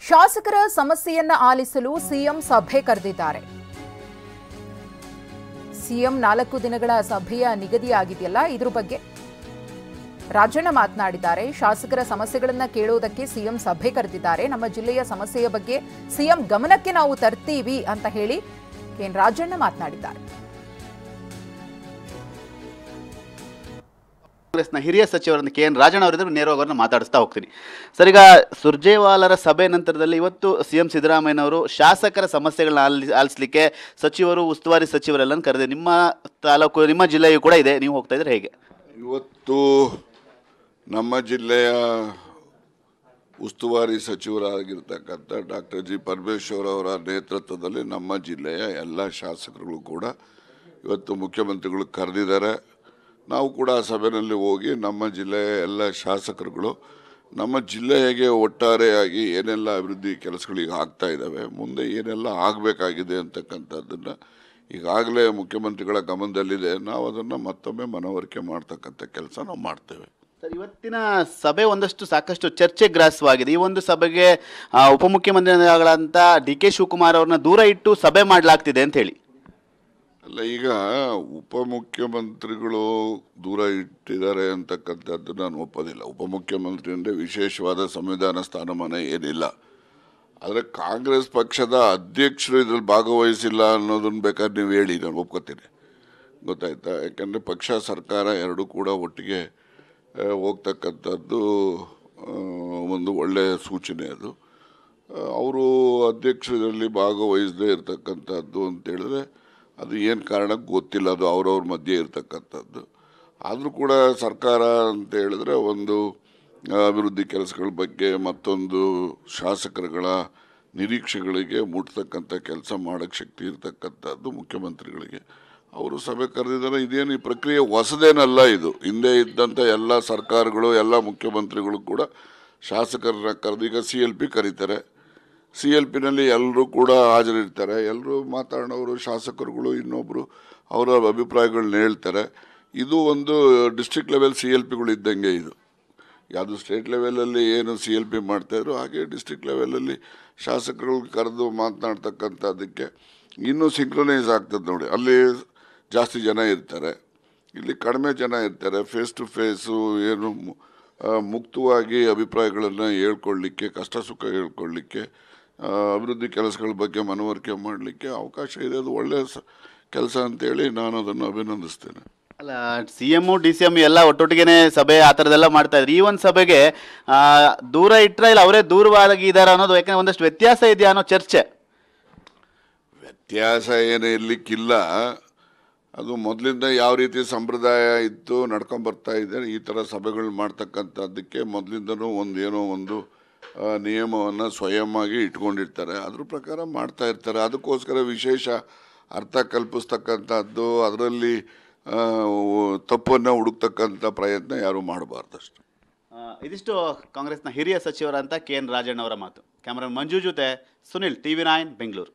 ಶಾಸಕರ ಸಮಸ್ಯೆಯನ್ನ ಆಲಿಸಲು ಸಿಎಂ ಸಭೆ ಕರೆದಿದ್ದಾರೆ. ಸಿಎಂ 4 ದಿನಗಳ ಸಭೆಯ ನಿಗದಿಯಾಗಿದೆಯಲ್ಲ, ಇದ್ರ ಬಗ್ಗೆ ರಾಜಣ್ಣ ಮಾತನಾಡಿದ್ದಾರೆ. ಶಾಸಕರ ಸಮಸ್ಯೆಗಳನ್ನ ಕೇಳೋದಕ್ಕೆ ಸಿಎಂ ಸಭೆ ಕರೆದಿದ್ದಾರೆ. ನಮ್ಮ ಜಿಲ್ಲೆಯ ಸಮಸ್ಯೆಯ ಬಗ್ಗೆ ಸಿಎಂ ಗಮನಕ್ಕೆ ನಾವು ತರ್ತೀವಿ ಅಂತ ಹೇಳಿ ಕೆಎನ್ ರಾಜಣ್ಣ ಮಾತನಾಡಿದ್ದಾರೆ. ಕಾಂಗ್ರೆಸ್ನ ಹಿರಿಯ ಸಚಿವರನ್ನು ಕೆಎನ್ ರಾಜಣ್ಣ ಅವರಿದ್ದರು ನೇರವಾಗಿ ಅವ್ರನ್ನ ಮಾತಾಡಿಸ್ತಾ ಹೋಗ್ತೀನಿ. ಸರ್, ಈಗ ಸುರ್ಜೇವಾಲರ ಸಭೆ ನಂತರದಲ್ಲಿ ಇವತ್ತು ಸಿಎಂ ಸಿದ್ದರಾಮಯ್ಯನವರು ಶಾಸಕರ ಸಮಸ್ಯೆಗಳನ್ನ ಆಲಿಸಲಿಕ್ಕೆ ಸಚಿವರು, ಉಸ್ತುವಾರಿ ಸಚಿವರೆಲ್ಲನ್ನು ಕರೆದೆ. ನಿಮ್ಮ ತಾಲೂಕು, ನಿಮ್ಮ ಜಿಲ್ಲೆಯೂ ಕೂಡ ಇದೆ, ನೀವು ಹೋಗ್ತಾ ಇದ್ರೆ ಹೇಗೆ? ಇವತ್ತು ನಮ್ಮ ಜಿಲ್ಲೆಯ ಉಸ್ತುವಾರಿ ಸಚಿವರಾಗಿರ್ತಕ್ಕಂಥ ಡಾಕ್ಟರ್ ಜಿ ಪರಮೇಶ್ವರ್ ಅವರ ನೇತೃತ್ವದಲ್ಲಿ ನಮ್ಮ ಜಿಲ್ಲೆಯ ಎಲ್ಲ ಶಾಸಕರುಗಳು ಕೂಡ ಇವತ್ತು ಮುಖ್ಯಮಂತ್ರಿಗಳು ಕರೆದಿದ್ದಾರೆ. ನಾವು ಕೂಡ ಆ ಸಭೆಯಲ್ಲಿ ಹೋಗಿ ನಮ್ಮ ಜಿಲ್ಲೆಯ ಎಲ್ಲ ಶಾಸಕರುಗಳು ನಮ್ಮ ಜಿಲ್ಲೆಗೆ ಒಟ್ಟಾರೆಯಾಗಿ ಏನೆಲ್ಲ ಅಭಿವೃದ್ಧಿ ಕೆಲಸಗಳು ಆಗ್ತಾ ಇದ್ದಾವೆ, ಮುಂದೆ ಏನೆಲ್ಲ ಆಗಬೇಕಾಗಿದೆ ಅಂತಕ್ಕಂಥದ್ದನ್ನು ಈಗಾಗಲೇ ಮುಖ್ಯಮಂತ್ರಿಗಳ ಗಮನದಲ್ಲಿದೆ. ನಾವು ಅದನ್ನು ಮತ್ತೊಮ್ಮೆ ಮನವರಿಕೆ ಮಾಡ್ತಕ್ಕಂಥ ಕೆಲಸ ನಾವು ಮಾಡ್ತೇವೆ. ಸರ್, ಇವತ್ತಿನ ಸಭೆ ಸಾಕಷ್ಟು ಚರ್ಚೆ ಗ್ರಾಸವಾಗಿದೆ. ಈ ಒಂದು ಸಭೆಗೆ ಉಪಮುಖ್ಯಮಂತ್ರಿಗಳಂತ ಡಿ.ಕೆ. ಶಿವಕುಮಾರ್ ಅವ್ರನ್ನ ದೂರ ಇಟ್ಟು ಸಭೆ ಮಾಡಲಾಗ್ತಿದೆ ಅಂತ ಹೇಳಿ. ಅಲ್ಲ, ಈಗ ಉಪಮುಖ್ಯಮಂತ್ರಿಗಳು ದೂರ ಇಟ್ಟಿದ್ದಾರೆ ಅಂತಕ್ಕಂಥದ್ದು ನಾನು ಒಪ್ಪೋದಿಲ್ಲ. ಉಪಮುಖ್ಯಮಂತ್ರಿ ಅಂದರೆ ವಿಶೇಷವಾದ ಸಂವಿಧಾನ ಸ್ಥಾನಮಾನ ಏನಿಲ್ಲ. ಆದರೆ ಕಾಂಗ್ರೆಸ್ ಪಕ್ಷದ ಅಧ್ಯಕ್ಷರು ಇದರಲ್ಲಿ ಭಾಗವಹಿಸಿಲ್ಲ ಅನ್ನೋದನ್ನು ಬೇಕಾದ್ರೆ ನೀವು ಹೇಳಿ, ನಾನು ಒಪ್ಕೋತೀನಿ. ಗೊತ್ತಾಯ್ತಾ? ಯಾಕಂದರೆ ಪಕ್ಷ ಸರ್ಕಾರ ಎರಡೂ ಕೂಡ ಒಟ್ಟಿಗೆ ಹೋಗ್ತಕ್ಕಂಥದ್ದು ಒಂದು ಒಳ್ಳೆಯ ಸೂಚನೆ. ಅದು ಅವರು ಅಧ್ಯಕ್ಷರು ಇದರಲ್ಲಿ ಭಾಗವಹಿಸದೇ ಇರತಕ್ಕಂಥದ್ದು ಅಂತೇಳಿದ್ರೆ ಅದು ಏನು ಕಾರಣಕ್ಕೆ ಗೊತ್ತಿಲ್ಲ, ಅದು ಅವ್ರವ್ರ ಮಧ್ಯೆ ಇರತಕ್ಕಂಥದ್ದು. ಆದರೂ ಕೂಡ ಸರ್ಕಾರ ಅಂತ ಹೇಳಿದ್ರೆ ಒಂದು ಅಭಿವೃದ್ಧಿ ಕೆಲಸಗಳ ಬಗ್ಗೆ ಮತ್ತೊಂದು ಶಾಸಕರುಗಳ ನಿರೀಕ್ಷೆಗಳಿಗೆ ಮುಟ್ತಕ್ಕಂಥ ಕೆಲಸ ಮಾಡೋಕ್ಕೆ ಶಕ್ತಿ ಇರತಕ್ಕಂಥದ್ದು ಮುಖ್ಯಮಂತ್ರಿಗಳಿಗೆ. ಅವರು ಸಭೆ ಕರೆದಿದ್ದಾರೆ. ಇದೇನು ಈ ಪ್ರಕ್ರಿಯೆ ಹೊಸದೇನಲ್ಲ, ಇದು ಹಿಂದೆ ಇದ್ದಂಥ ಎಲ್ಲ ಸರ್ಕಾರಗಳು, ಎಲ್ಲ ಮುಖ್ಯಮಂತ್ರಿಗಳು ಕೂಡ ಶಾಸಕರನ್ನ ಕರೆದು, ಈಗ CLP ಕರೀತಾರೆ, CLPನಲ್ಲಿ ಎಲ್ಲರೂ ಕೂಡ ಹಾಜರಿರ್ತಾರೆ, ಎಲ್ಲರೂ ಮಾತಾಡೋರು, ಶಾಸಕರುಗಳು ಇನ್ನೊಬ್ಬರು ಅವರ ಅಭಿಪ್ರಾಯಗಳನ್ನ ಹೇಳ್ತಾರೆ. ಇದು ಒಂದು ಡಿಸ್ಟ್ರಿಕ್ಟ್ ಲೆವೆಲ್ CLPಗಳು ಇದ್ದಂಗೆ. ಇದು ಯಾವುದು ಸ್ಟೇಟ್ ಲೆವೆಲಲ್ಲಿ ಏನು CLP ಮಾಡ್ತಾಯಿದ್ರು ಹಾಗೆ ಡಿಸ್ಟ್ರಿಕ್ಟ್ ಲೆವೆಲಲ್ಲಿ ಶಾಸಕರು ಕರೆದು ಮಾತನಾಡ್ತಕ್ಕಂಥದ್ದಕ್ಕೆ ಇನ್ನೂ ಸಿಂಕ್ರನೈಸ್ ಆಗ್ತದೆ ನೋಡಿ. ಅಲ್ಲಿ ಜಾಸ್ತಿ ಜನ ಇರ್ತಾರೆ, ಇಲ್ಲಿ ಕಡಿಮೆ ಜನ ಇರ್ತಾರೆ. ಫೇಸ್ ಟು ಫೇಸು ಏನು ಮುಕ್ತವಾಗಿ ಅಭಿಪ್ರಾಯಗಳನ್ನು ಹೇಳ್ಕೊಳ್ಳಿಕ್ಕೆ, ಕಷ್ಟ ಸುಖ ಹೇಳ್ಕೊಳ್ಳಿಕ್ಕೆ, ಅಭಿವೃದ್ಧಿ ಕೆಲಸಗಳ ಬಗ್ಗೆ ಮನವರಿಕೆ ಮಾಡಲಿಕ್ಕೆ ಅವಕಾಶ ಇದೆ. ಅದು ಒಳ್ಳೆಯ ಕೆಲಸ ಅಂತೇಳಿ ನಾನು ಅದನ್ನು ಅಭಿನಂದಿಸ್ತೇನೆ. ಅಲ್ಲ, CM, DCM ಎಲ್ಲ ಒಟ್ಟೊಟ್ಟಿಗೆ ಸಭೆ ಆ ಥರದ್ದೆಲ್ಲ ಮಾಡ್ತಾ ಇದ್ರು. ಈ ಒಂದು ಸಭೆಗೆ ದೂರ ಇಟ್ಟರೆ ಇಲ್ಲ ಅವರೇ ದೂರವಾಗಿದ್ದಾರೆ ಅನ್ನೋದು, ಯಾಕಂದರೆ ಒಂದಷ್ಟು ವ್ಯತ್ಯಾಸ ಇದೆಯಾ ಅನ್ನೋ ಚರ್ಚೆ. ವ್ಯತ್ಯಾಸ ಏನು ಇರಲಿಕ್ಕಿಲ್ಲ. ಅದು ಮೊದಲಿಂದ ಯಾವ ರೀತಿ ಸಂಪ್ರದಾಯ ಇತ್ತು ನಡ್ಕೊಂಬರ್ತಾ ಇದೆ. ಈ ಥರ ಸಭೆಗಳು ಮಾಡ್ತಕ್ಕಂಥದ್ದಕ್ಕೆ ಮೊದಲಿಂದನೂ ಏನೋ ಒಂದು ನಿಯಮವನ್ನು ಸ್ವಯಂವಾಗಿ ಇಟ್ಕೊಂಡಿರ್ತಾರೆ, ಅದ್ರ ಪ್ರಕಾರ ಮಾಡ್ತಾ ಇರ್ತಾರೆ. ಅದಕ್ಕೋಸ್ಕರ ವಿಶೇಷ ಅರ್ಥ ಕಲ್ಪಿಸ್ತಕ್ಕಂಥದ್ದು, ಅದರಲ್ಲಿ ತಪ್ಪನ್ನು ಹುಡುಕ್ತಕ್ಕಂಥ ಪ್ರಯತ್ನ ಯಾರೂ ಮಾಡಬಾರ್ದಷ್ಟು. ಇದಿಷ್ಟು ಕಾಂಗ್ರೆಸ್ನ ಹಿರಿಯ ಸಚಿವರಂತ ಕೆಎನ್ ರಾಜಣ್ಣ ಅವರ ಮಾತು. ಕ್ಯಾಮರಾ ಮಂಜು ಜೊತೆ ಸುನಿಲ್, TV9 ಬೆಂಗಳೂರು.